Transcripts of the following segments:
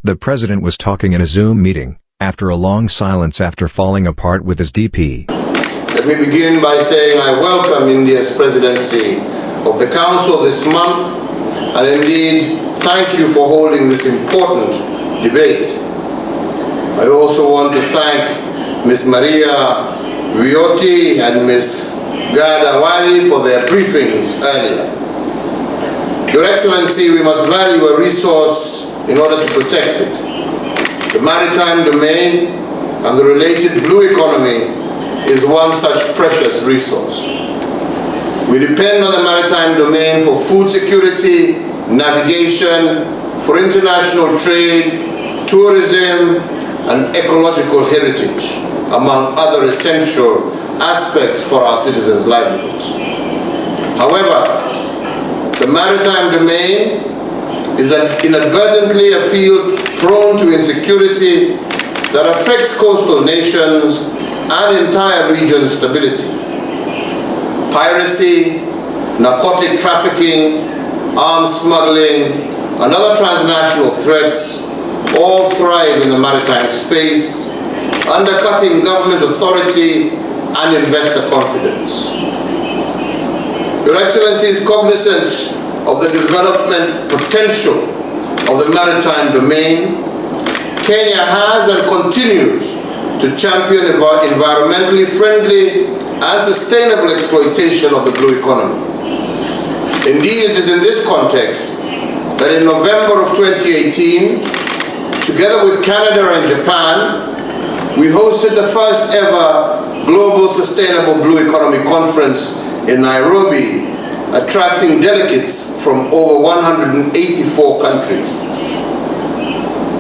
The president was talking in a Zoom meeting, after a long silence after falling apart with his DP. Let me begin by saying I welcome India's presidency of the Council this month, and indeed thank you for holding this important debate. I also want to thank Ms. Maria Viotti and Ms. Gadawali for their briefings earlier. Your Excellency, we must value a resource in order to protect it. The maritime domain and the related blue economy is one such precious resource. We depend on the maritime domain for food security, navigation, for international trade, tourism, and ecological heritage, among other essential aspects for our citizens' livelihoods. However, the maritime domain is inadvertently a field prone to insecurity that affects coastal nations and entire region stability. Piracy, narcotic trafficking, arms smuggling, and other transnational threats all thrive in the maritime space, undercutting government authority and investor confidence. Your Excellency is cognizant of the development potential of the maritime domain. Kenya has and continues to champion environmentally friendly and sustainable exploitation of the blue economy. Indeed, it is in this context that in November of 2018, together with Canada and Japan, we hosted the first ever Global Sustainable Blue Economy Conference in Nairobi, attracting delegates from over 184 countries.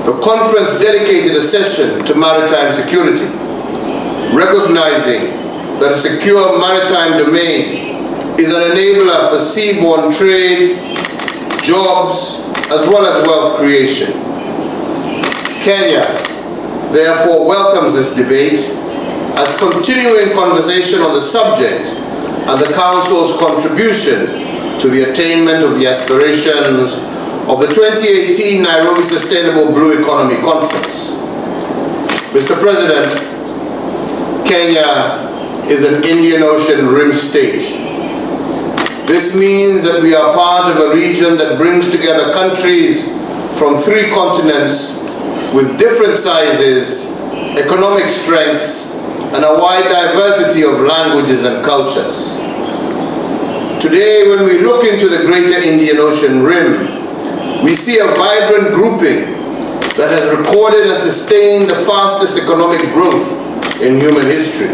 The conference dedicated a session to maritime security, recognizing that a secure maritime domain is an enabler for seaborne trade, jobs, as well as wealth creation. Kenya, therefore, welcomes this debate as continuing conversation on the subject and the Council's contribution to the attainment of the aspirations of the 2018 Nairobi Sustainable Blue Economy Conference. Mr. President, Kenya is an Indian Ocean rim state. This means that we are part of a region that brings together countries from 3 continents with different sizes, economic strengths, and a wide diversity of languages and cultures. Today, when we look into the greater Indian Ocean rim, we see a vibrant grouping that has recorded and sustained the fastest economic growth in human history.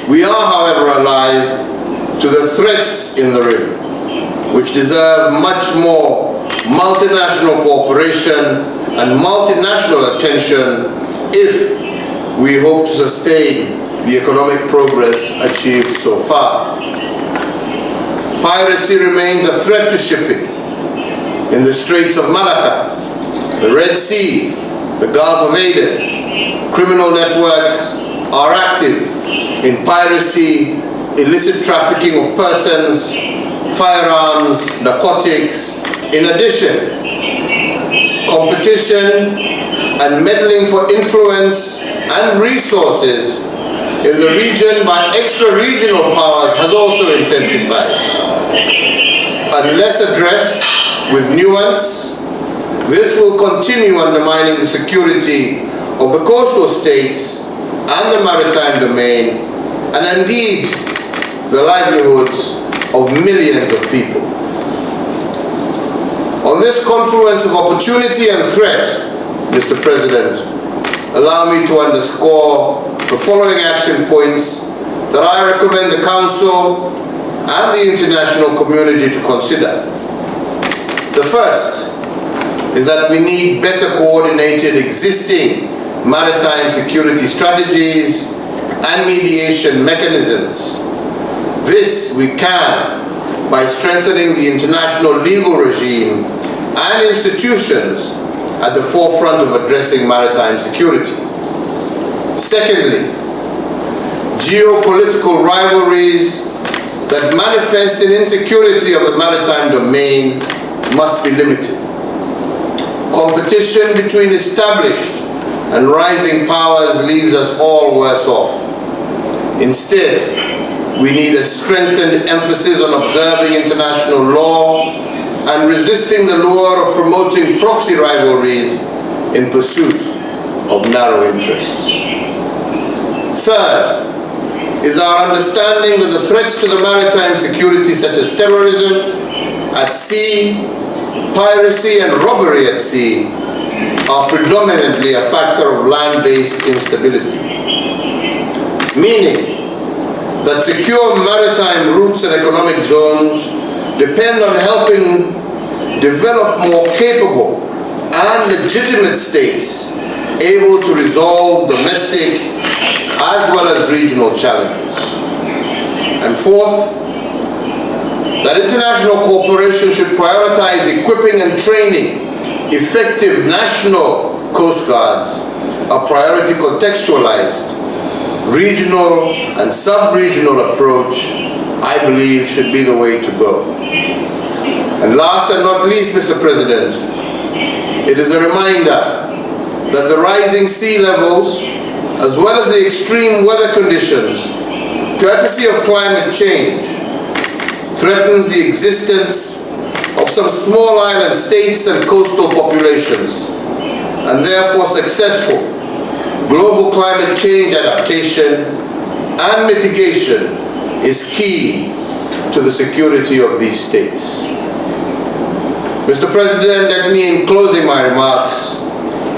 We are, however, alive to the threats in the rim, which deserve much more multinational cooperation and multinational attention if we hope to sustain the economic progress achieved so far. Piracy remains a threat to shipping in the Straits of Malacca, the Red Sea, the Gulf of Aden. Criminal networks are active in piracy, illicit trafficking of persons, firearms, narcotics. In addition, competition and meddling for influence and resources in the region by extra-regional powers has also intensified. Unless addressed with nuance, this will continue undermining the security of the coastal states and the maritime domain, and indeed the livelihoods of millions of people. On this confluence of opportunity and threat, Mr. President, allow me to underscore the following action points that I recommend the Council and the international community to consider. The first is that we need better coordinated existing maritime security strategies and mediation mechanisms. This we can by strengthening the international legal regime and institutions at the forefront of addressing maritime security. Secondly, geopolitical rivalries that manifest in insecurity of the maritime domain must be limited. competition between established and rising powers leaves us all worse off. Instead, we need a strengthened emphasis on observing international law and resisting the lure of promoting proxy rivalries in pursuit of narrow interests. Third is our understanding that the threats to the maritime security, such as terrorism at sea, piracy and robbery at sea, are predominantly a factor of land-based instability, meaning that secure maritime routes and economic zones depend on helping develop more capable and legitimate states able to resolve domestic as well as regional challenges. And fourth, that international cooperation should prioritize equipping and training effective national coast guards, a priority contextualized regional and sub-regional approach, I believe, should be the way to go. And last and not least, Mr. President, it is a reminder that the rising sea levels, as well as the extreme weather conditions, courtesy of climate change, threatens the existence of some small island states and coastal populations, and therefore successful global climate change adaptation and mitigation is key to the security of these states. Mr. President, let me, in closing my remarks,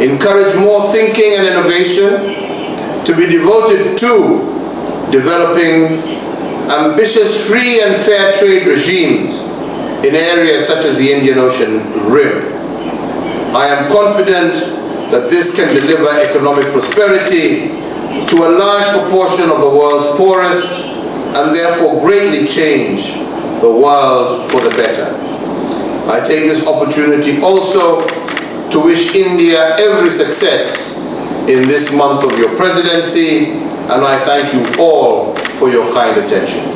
encourage more thinking and innovation to be devoted to developing ambitious free and fair trade regimes in areas such as the Indian Ocean Rim. I am confident that this can deliver economic prosperity to a large proportion of the world's poorest and therefore greatly change the world for the better. I take this opportunity also to wish India every success in this month of your presidency, and I thank you all for your kind attention.